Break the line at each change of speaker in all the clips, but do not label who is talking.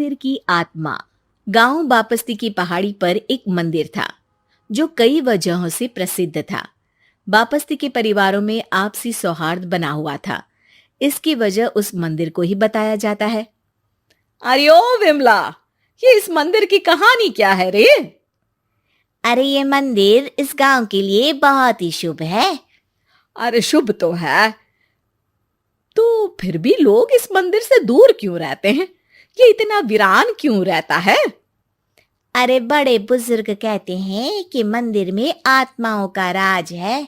मंदिर की आत्मा। गांव बापस्ती की पहाड़ी पर एक मंदिर था जो कई वजहों से प्रसिद्ध था। बापस्ती के परिवारों में आपसी सौहार्द बना हुआ था। इसकी वजह उस मंदिर को ही बताया जाता है।
अरे ओ विमला, ये इस मंदिर की कहानी क्या है रे?
अरे ये मंदिर इस गांव के लिए बहुत ही शुभ है।
अरे शुभ तो है, तो फिर भी लोग इस मंदिर से दूर क्यों रहते हैं? ये इतना वीरान क्यों रहता है?
अरे बड़े बुजुर्ग कहते हैं कि मंदिर में आत्माओं का राज है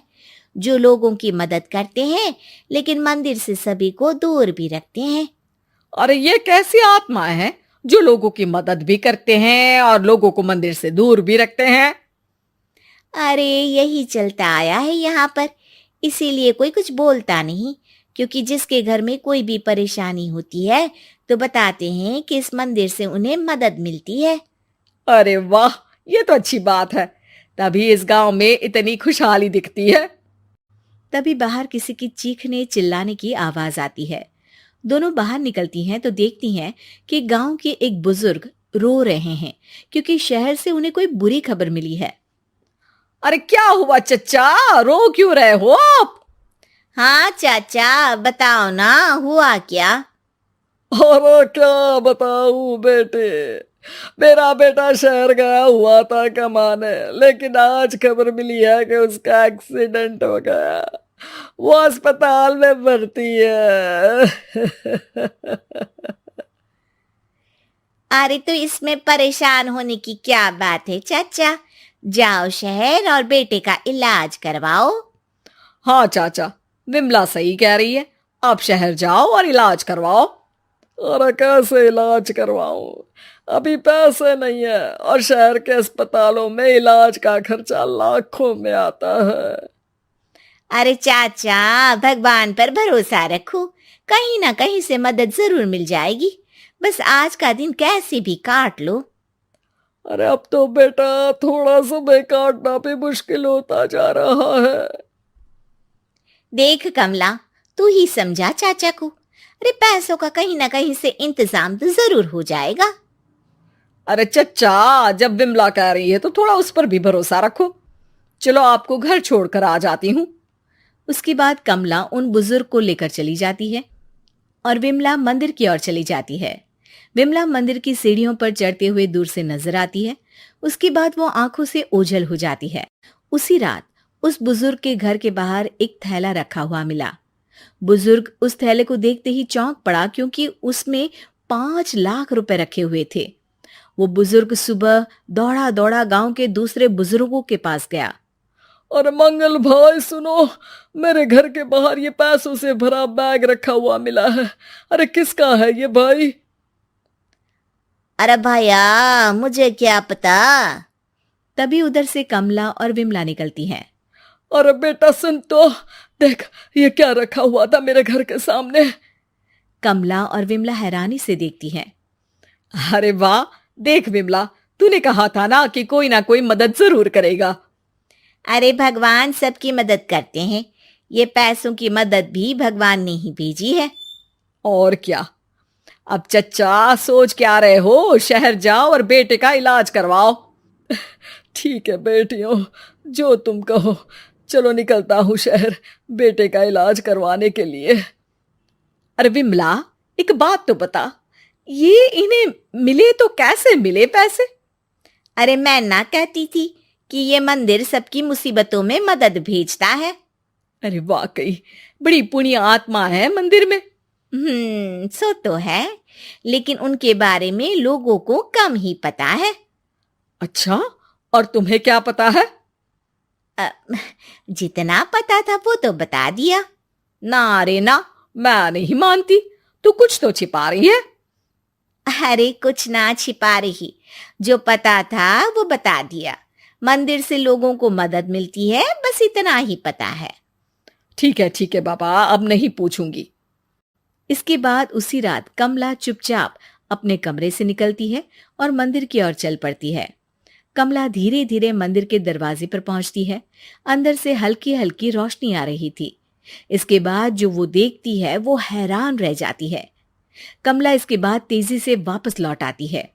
जो लोगों की मदद करते हैं, लेकिन मंदिर से सभी को दूर भी रखते हैं।
अरे ये कैसी आत्माएं हैं जो लोगों की मदद भी करते हैं और लोगों को मंदिर से दूर भी रखते हैं?
अरे यही चलता आया है यहाँ पर, इसीलिए कोई कुछ बोलता नहीं, क्योंकि जिसके घर में कोई भी परेशानी होती है तो बताते हैं कि इस मंदिर से उन्हें मदद मिलती है।
अरे वाह, ये तो अच्छी बात है। तभी इस गांव में इतनी खुशहाली दिखती है।
तभी बाहर किसी की चीखने चिल्लाने की आवाज आती है। दोनों बाहर निकलती हैं तो देखती हैं कि गांव के एक बुजुर्ग रो रहे हैं, क्योंकि शहर से उन्हें कोई बुरी खबर मिली है।
अरे क्या हुआ चच्चा, रो क्यों रहे हो आप?
हाँ चाचा, बताओ ना, हुआ क्या?
अरे क्या बताऊं बेटे, मेरा बेटा शहर गया हुआ था कमाने, लेकिन आज खबर मिली है कि उसका एक्सीडेंट हो गया। वो अस्पताल में भर्ती है।
अरे तो इसमें परेशान होने की क्या बात है चाचा, जाओ शहर और बेटे का इलाज करवाओ।
हाँ चाचा, विमला सही कह रही है। आप शहर जाओ और इलाज करवाओ। अरे कैसे इलाज करवाऊं, अभी पैसे नहीं है और शहर के अस्पतालों में इलाज का खर्चा लाखों में आता है।
अरे चाचा, भगवान पर भरोसा रखो, कहीं ना कहीं से मदद जरूर मिल जाएगी। बस आज का दिन कैसे भी काट लो।
अरे अब तो बेटा थोड़ा समय काटना भी मुश्किल होता जा रहा है।
देख कमला, तू ही समझा चाचा को। अरे पैसों का कहीं ना कहीं से इंतजाम तो जरूर हो जाएगा।
अरे चच्चा, जब विमला कह रही है तो थोड़ा उस पर भी भरोसा रखो। चलो आपको घर छोड़कर आ जाती हूँ।
उसके बाद कमला उन बुजुर्ग को लेकर चली जाती है और विमला मंदिर की ओर चली जाती है। विमला मंदिर की सीढ़ियों पर चढ़ते हुए दूर से नजर आती है। उसके बाद वो आंखों से ओझल हो जाती है। उसी रात उस बुजुर्ग के घर के बाहर एक थैला रखा हुआ मिला। बुजुर्ग उस थैले को देखते ही चौंक पड़ा, क्योंकि उसमें 5 लाख रुपए रखे हुए थे। वो बुजुर्ग सुबह दौड़ा दौड़ा गांव के दूसरे बुजुर्गों के पास गया।
और मंगल भाई सुनो, मेरे घर के बाहर ये पैसों से भरा बैग रखा हुआ मिला है। अरे किसका है ये भाई?
अरे भैया, मुझे क्या पता। तभी उधर से कमला और विमला निकलती हैं।
अरे बेटा सुन तो, देख ये क्या रखा हुआ था मेरे घर के सामने।
कमला और विमला हैरानी से देखती हैं।
अरे वाह, देख विमला, तूने कहा था ना कोई मदद जरूर करेगा।
अरे भगवान सबकी मदद करते हैं, ये पैसों की मदद भी भगवान ने ही भेजी है।
और क्या। अब चच्चा सोच क्या रहे हो, शहर जाओ और बेटे का इलाज करवाओ। ठीक है बेटियों, जो तुम कहो। चलो निकलता हूँ शहर बेटे का इलाज करवाने के लिए। अरे विमला, एक बात तो बता, ये इन्हें मिले तो कैसे मिले पैसे?
अरे मैं ना कहती थी कि ये मंदिर सबकी मुसीबतों में मदद भेजता है।
अरे वाकई बड़ी पुण्य आत्मा है मंदिर में।
सो तो है, लेकिन उनके बारे में लोगों को कम ही पता है।
अच्छा, और तुम्हें क्या पता है?
अ, जितना पता था वो तो बता दिया।
ना रे ना, मैं नहीं मानती, तू कुछ तो छिपा रही है।
अरे कुछ ना छिपा रही, जो पता था वो बता दिया। मंदिर से लोगों को मदद मिलती है, बस इतना ही पता है।
ठीक है बाबा, अब नहीं पूछूंगी।
इसके बाद उसी रात कमला चुपचाप अपने कमरे से निकलती है और मंदिर की ओर चल पड़ती है। कमला धीरे धीरे मंदिर के दरवाजे पर पहुंचती है। अंदर से हल्की हल्की रोशनी आ रही थी। इसके बाद जो वो देखती है वो हैरान रह जाती है। कमला इसके बाद तेजी से वापस लौट आती है।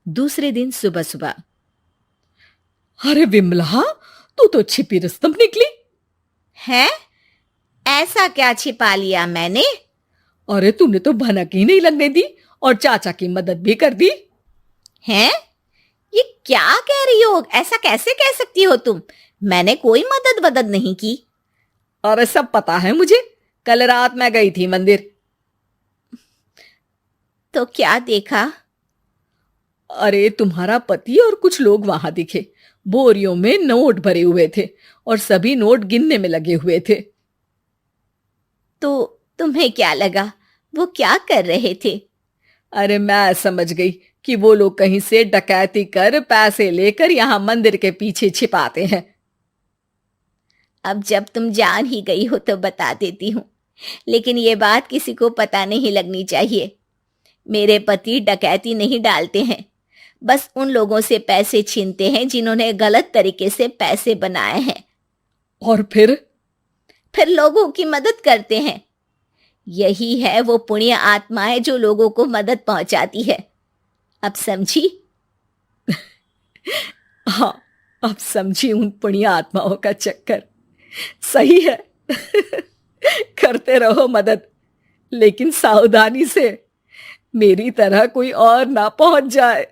दूसरे दिन सुबह सुबह।
अरे विमला, तू तो छिपी रुस्तम निकली।
है? ऐसा क्या छिपा लिया मैंने?
अरे तूने तो भनक ही नहीं लगने दी और चाचा की मदद भी कर दी।
हैं? ये क्या कह रही हो? ऐसा कैसे कह सकती हो तुम? मैंने कोई मदद वदद नहीं की।
अरे सब पता है मुझे, कल रात मैं गई थी मंदिर।
तो क्या देखा?
अरे तुम्हारा पति और कुछ लोग वहां दिखे। बोरियों में नोट भरे हुए थे और सभी नोट गिनने में लगे हुए थे।
तो तुम्हें क्या लगा? वो क्या कर रहे थे?
अरे मैं समझ गई कि वो लोग कहीं से डकैती कर पैसे लेकर यहां मंदिर के पीछे छिपाते हैं।
अब जब तुम जान ही गई हो तो बता देती हूँ, लेकिन ये बात किसी को पता नहीं लगनी चाहिए। मेरे पति डकैती नहीं डालते हैं, बस उन लोगों से पैसे छीनते हैं जिन्होंने गलत तरीके से पैसे बनाए हैं।
और फिर
लोगों की मदद करते हैं। यही है वो पुण्य आत्माएं जो लोगों को मदद पहुंचाती है। अब समझी?
हाँ, अब समझी उन पुण्य आत्माओं का चक्कर। सही है। करते रहो मदद, लेकिन सावधानी से, मेरी तरह कोई और ना पहुंच जाए।